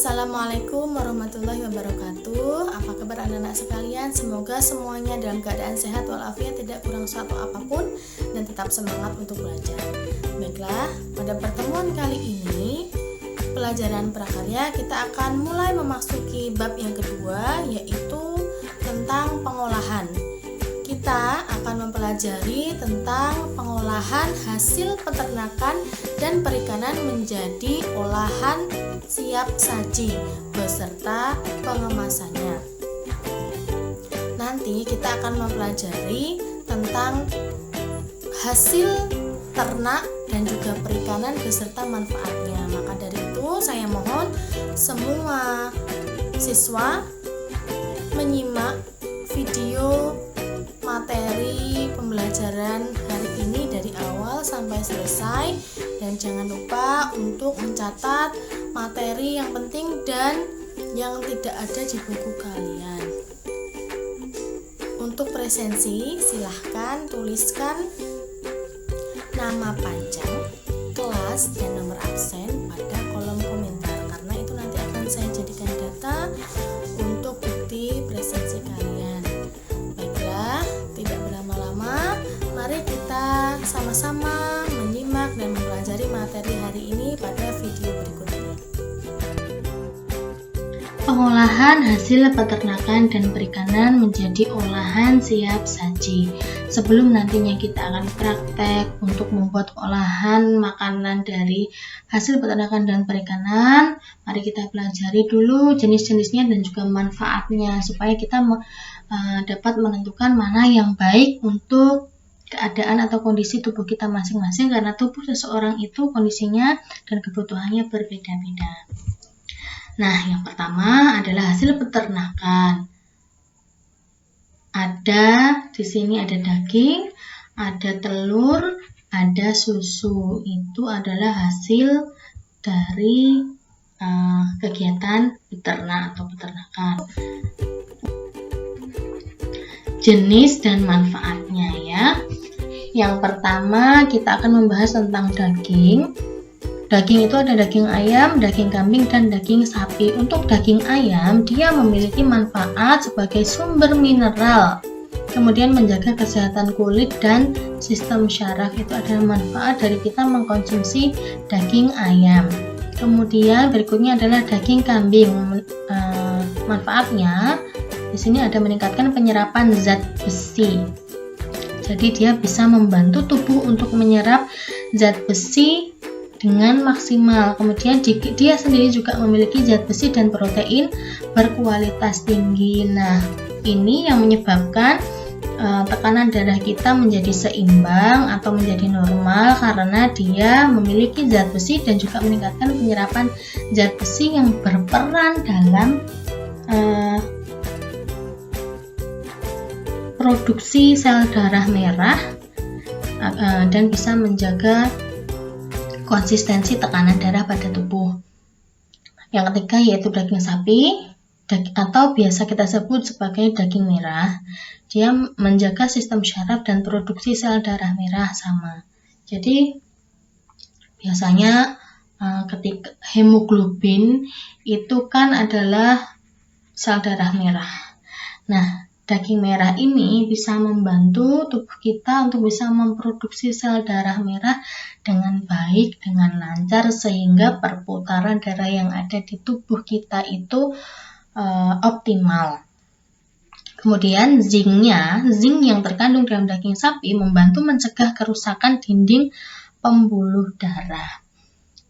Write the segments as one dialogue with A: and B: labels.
A: Assalamualaikum warahmatullahi wabarakatuh. Apa kabar anak-anak sekalian? Semoga semuanya dalam keadaan sehat walafiat, tidak kurang suatu apapun, dan tetap semangat untuk belajar. Baiklah, pada pertemuan kali ini pelajaran prakarya kita akan mulai memasuki bab yang kedua, yaitu tentang pengolahan. Kita akan mempelajari tentang pengolahan hasil peternakan dan perikanan menjadi olahan siap saji beserta pengemasannya. Nanti kita akan mempelajari tentang hasil ternak dan juga perikanan beserta manfaatnya. Maka dari itu saya mohon semua siswa menyimak video materi pembelajaran hari ini dari awal sampai selesai, dan jangan lupa untuk mencatat materi yang penting dan yang tidak ada di buku kalian. Untuk presensi silahkan tuliskan nama panjang, kelas, dan nomor absen pada kolom komentar, karena itu nanti akan saya jadikan data untuk bukti presensi kalian. Baiklah, tidak berlama-lama, mari kita sama-sama menyimak dan mempelajari materi hari ini pada video berikut ini.
B: Pengolahan hasil peternakan dan perikanan menjadi olahan siap saji. Sebelum nantinya kita akan praktek untuk membuat olahan makanan dari hasil peternakan dan perikanan, mari kita pelajari dulu jenis-jenisnya dan juga manfaatnya, supaya kita dapat menentukan mana yang baik untuk keadaan atau kondisi tubuh kita masing-masing, karena tubuh seseorang itu kondisinya dan kebutuhannya berbeda-beda. Nah, yang pertama adalah hasil peternakan. Di sini ada daging, ada telur, ada susu. Itu adalah hasil dari kegiatan beternak atau peternakan. Jenis dan manfaatnya ya. Yang pertama kita akan membahas tentang daging. Daging itu ada daging ayam, daging kambing, dan daging sapi. Untuk daging ayam, dia memiliki manfaat sebagai sumber mineral, kemudian menjaga kesehatan kulit dan sistem syaraf. Itu adalah manfaat dari kita mengkonsumsi daging ayam. Kemudian berikutnya adalah daging kambing. Manfaatnya di sini ada meningkatkan penyerapan zat besi. Jadi dia bisa membantu tubuh untuk menyerap zat besi dengan maksimal. Kemudian dia sendiri juga memiliki zat besi dan protein berkualitas tinggi. Nah, ini yang menyebabkan tekanan darah kita menjadi seimbang atau menjadi normal, karena dia memiliki zat besi dan juga meningkatkan penyerapan zat besi yang berperan dalam produksi sel darah merah dan bisa menjaga konsistensi tekanan darah pada tubuh. Yang ketiga yaitu daging sapi, atau biasa kita sebut sebagai daging merah. Dia menjaga sistem syaraf dan produksi sel darah merah sama. Jadi biasanya ketika hemoglobin itu kan adalah sel darah merah. Nah, daging merah ini bisa membantu tubuh kita untuk bisa memproduksi sel darah merah dengan baik, dengan lancar, sehingga perputaran darah yang ada di tubuh kita itu optimal. Kemudian zinc yang terkandung dalam daging sapi membantu mencegah kerusakan dinding pembuluh darah.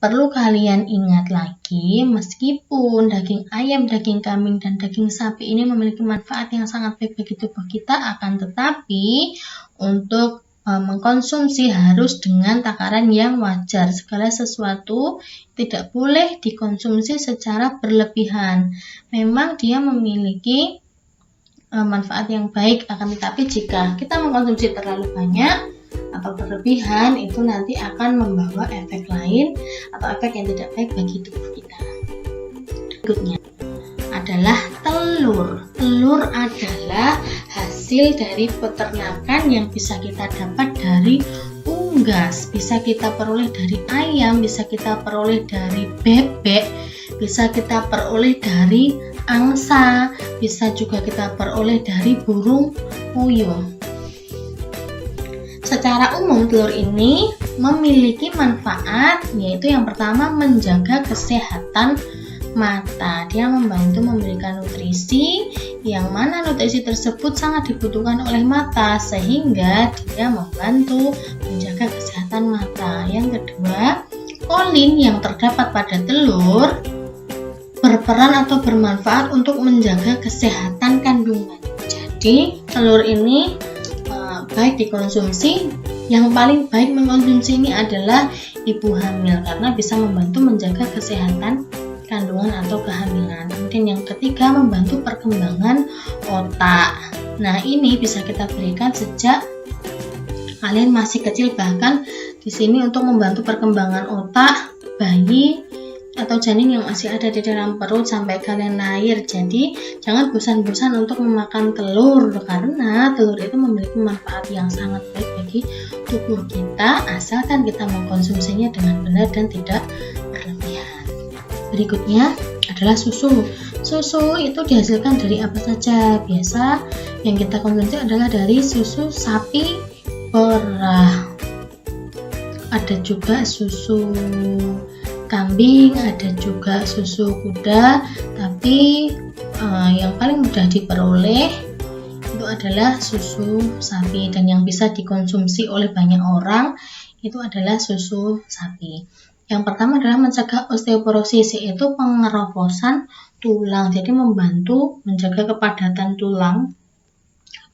B: Perlu kalian ingat lagi, meskipun daging ayam, daging kambing, dan daging sapi ini memiliki manfaat yang sangat baik bagi tubuh kita, akan tetapi untuk mengkonsumsi harus dengan takaran yang wajar. Segala sesuatu tidak boleh dikonsumsi secara berlebihan. Memang dia memiliki manfaat yang baik, akan tetapi jika kita mengkonsumsi terlalu banyak atau berlebihan, itu nanti akan membawa efek lain atau efek yang tidak baik bagi tubuh kita. Berikutnya adalah telur. Telur adalah hasil dari peternakan yang bisa kita dapat dari unggas, bisa kita peroleh dari ayam, bisa kita peroleh dari bebek, bisa kita peroleh dari angsa, bisa juga kita peroleh dari burung puyuh. Secara umum telur ini memiliki manfaat, yaitu yang pertama menjaga kesehatan mata. Dia membantu memberikan nutrisi, yang mana nutrisi tersebut sangat dibutuhkan oleh mata, sehingga dia membantu menjaga kesehatan mata. Yang kedua, kolin yang terdapat pada telur berperan atau bermanfaat untuk menjaga kesehatan kandungan. Jadi telur ini baik dikonsumsi. Yang paling baik mengkonsumsi ini adalah ibu hamil, karena bisa membantu menjaga kesehatan kandungan atau kehamilan. Kemudian yang ketiga, membantu perkembangan otak. Nah, ini bisa kita berikan sejak kalian masih kecil, bahkan di sini untuk membantu perkembangan otak bayi atau janin yang masih ada di dalam perut sampai kalian lahir. Jadi jangan bosan-bosan untuk memakan telur, karena telur itu memiliki manfaat yang sangat baik bagi tubuh kita, asalkan kita mengkonsumsinya dengan benar dan tidak berlebihan. Berikutnya adalah susu. Susu itu dihasilkan dari apa saja? Biasa yang kita konsumsi adalah dari susu sapi perah. Ada juga susu kambing, ada juga susu kuda, tapi yang paling mudah diperoleh itu adalah susu sapi, dan yang bisa dikonsumsi oleh banyak orang itu adalah susu sapi. Yang pertama adalah mencegah osteoporosis, yaitu pengeroposan tulang, jadi membantu menjaga kepadatan tulang.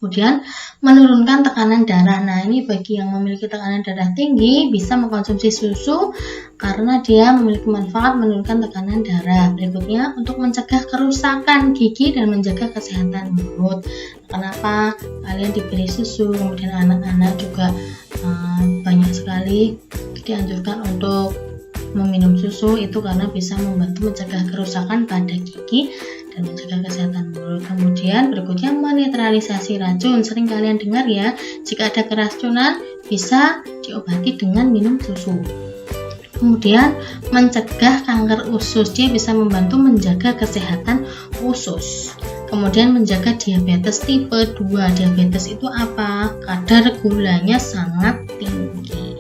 B: Kemudian menurunkan tekanan darah. Nah, ini bagi yang memiliki tekanan darah tinggi bisa mengkonsumsi susu karena dia memiliki manfaat menurunkan tekanan darah. Berikutnya, untuk mencegah kerusakan gigi dan menjaga kesehatan mulut. Kenapa kalian diberi susu? Kemudian anak-anak juga banyak sekali dianjurkan untuk meminum susu, itu karena bisa membantu mencegah kerusakan pada gigi dan menjaga kesehatan mulut. Kemudian berikutnya, menetralisasi racun. Sering kalian dengar ya, jika ada keracunan bisa diobati dengan minum susu. Kemudian mencegah kanker usus, dia bisa membantu menjaga kesehatan usus. Kemudian menjaga diabetes tipe 2. Diabetes itu apa? Kadar gulanya sangat tinggi.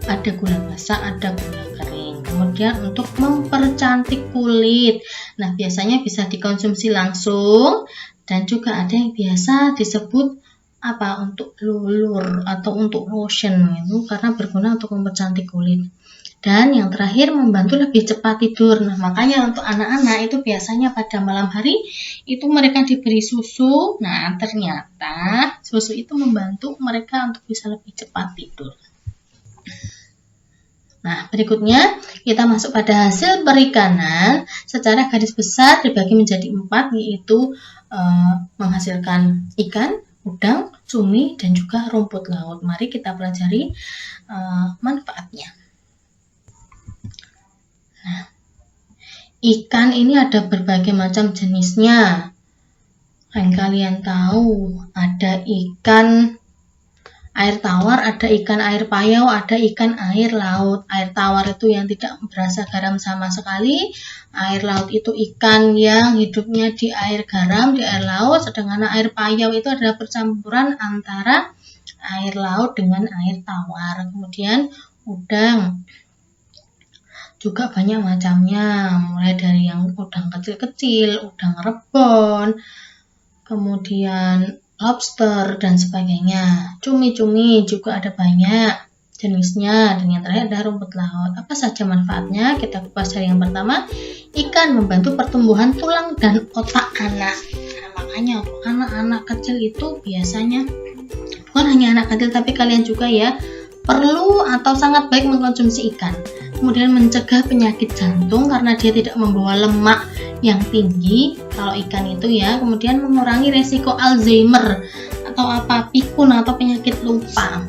B: Ada gula basah, ada gula kering. Kemudian untuk mempercantik kulit. Nah, biasanya bisa dikonsumsi langsung, dan juga ada yang biasa disebut untuk lulur atau untuk lotion, itu karena berguna untuk mempercantik kulit. Dan yang terakhir, membantu lebih cepat tidur. Nah, makanya untuk anak-anak itu biasanya pada malam hari itu mereka diberi susu. Nah, ternyata susu itu membantu mereka untuk bisa lebih cepat tidur. Nah, berikutnya kita masuk pada hasil perikanan. Secara garis besar dibagi menjadi 4, yaitu menghasilkan ikan, udang, cumi, dan juga rumput laut. Mari kita pelajari manfaatnya. Nah, ikan ini ada berbagai macam jenisnya. Yang kalian tahu, ada ikan air tawar, ada ikan air payau, ada ikan air laut. Air tawar itu yang tidak berasa garam sama sekali. Air laut itu ikan yang hidupnya di air garam, di air laut. Sedangkan air payau itu adalah percampuran antara air laut dengan air tawar. Kemudian udang juga banyak macamnya, mulai dari yang udang kecil-kecil, udang rebon, kemudian lobster, dan sebagainya. Cumi-cumi juga ada banyak jenisnya. Dan yang terakhir ada rumput laut. Apa saja manfaatnya? Kita kupas dari yang pertama. Ikan membantu pertumbuhan tulang dan otak anak. Nah, makanya anak-anak kecil itu biasanya, bukan hanya anak kecil tapi kalian juga ya, perlu atau sangat baik mengkonsumsi ikan. Kemudian mencegah penyakit jantung karena dia tidak membawa lemak yang tinggi kalau ikan itu ya. Kemudian mengurangi resiko Alzheimer atau pikun atau penyakit lupa.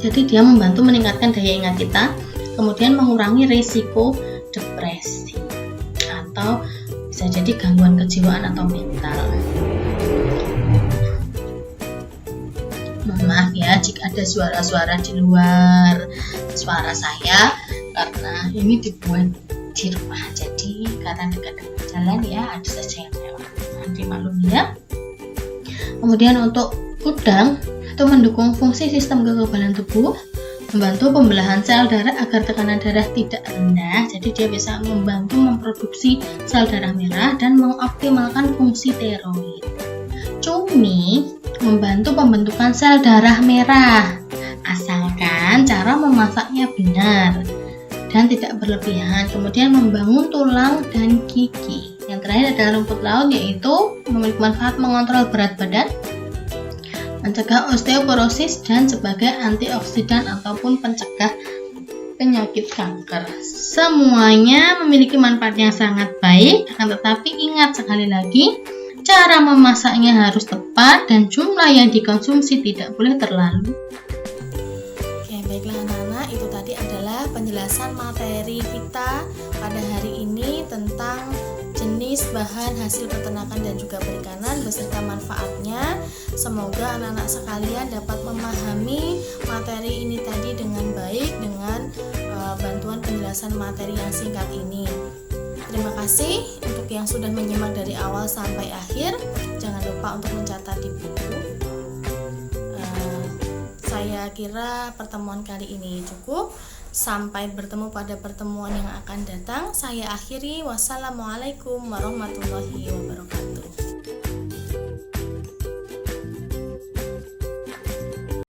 B: Jadi dia membantu meningkatkan daya ingat kita. Kemudian mengurangi resiko depresi atau bisa jadi gangguan kejiwaan atau mental. Mohon maaf ya jika ada suara-suara di luar suara saya, karena ini dibuat di rumah. Jadi karena dekat dengan jalan ya, ada saja yang lewat. Nanti maklum ya. Kemudian untuk udang itu mendukung fungsi sistem kekebalan tubuh, membantu pembelahan sel darah agar tekanan darah tidak rendah. Jadi dia bisa membantu memproduksi sel darah merah dan mengoptimalkan fungsi tiroid. Cumi membantu pembentukan sel darah merah, asalkan cara memasaknya benar dan tidak berlebihan. Kemudian membangun tulang dan gigi. Yang terakhir adalah rumput laut, yaitu memiliki manfaat mengontrol berat badan, mencegah osteoporosis, dan sebagai antioksidan ataupun pencegah penyakit kanker. Semuanya memiliki manfaat yang sangat baik, akan tetapi ingat sekali lagi, cara memasaknya harus tepat dan jumlah yang dikonsumsi tidak boleh terlalu.
A: Oke, baiklah anak-anak, itu tadi adalah penjelasan materi kita pada hari ini tentang jenis bahan hasil peternakan dan juga perikanan beserta manfaatnya. Semoga anak-anak sekalian dapat memahami materi ini tadi dengan baik dengan bantuan penjelasan materi yang singkat ini. Terima kasih untuk yang sudah menyimak dari awal sampai akhir. Jangan lupa untuk mencatat di buku. Saya kira pertemuan kali ini cukup. Sampai bertemu pada pertemuan yang akan datang. Saya akhiri. Wassalamualaikum warahmatullahi wabarakatuh.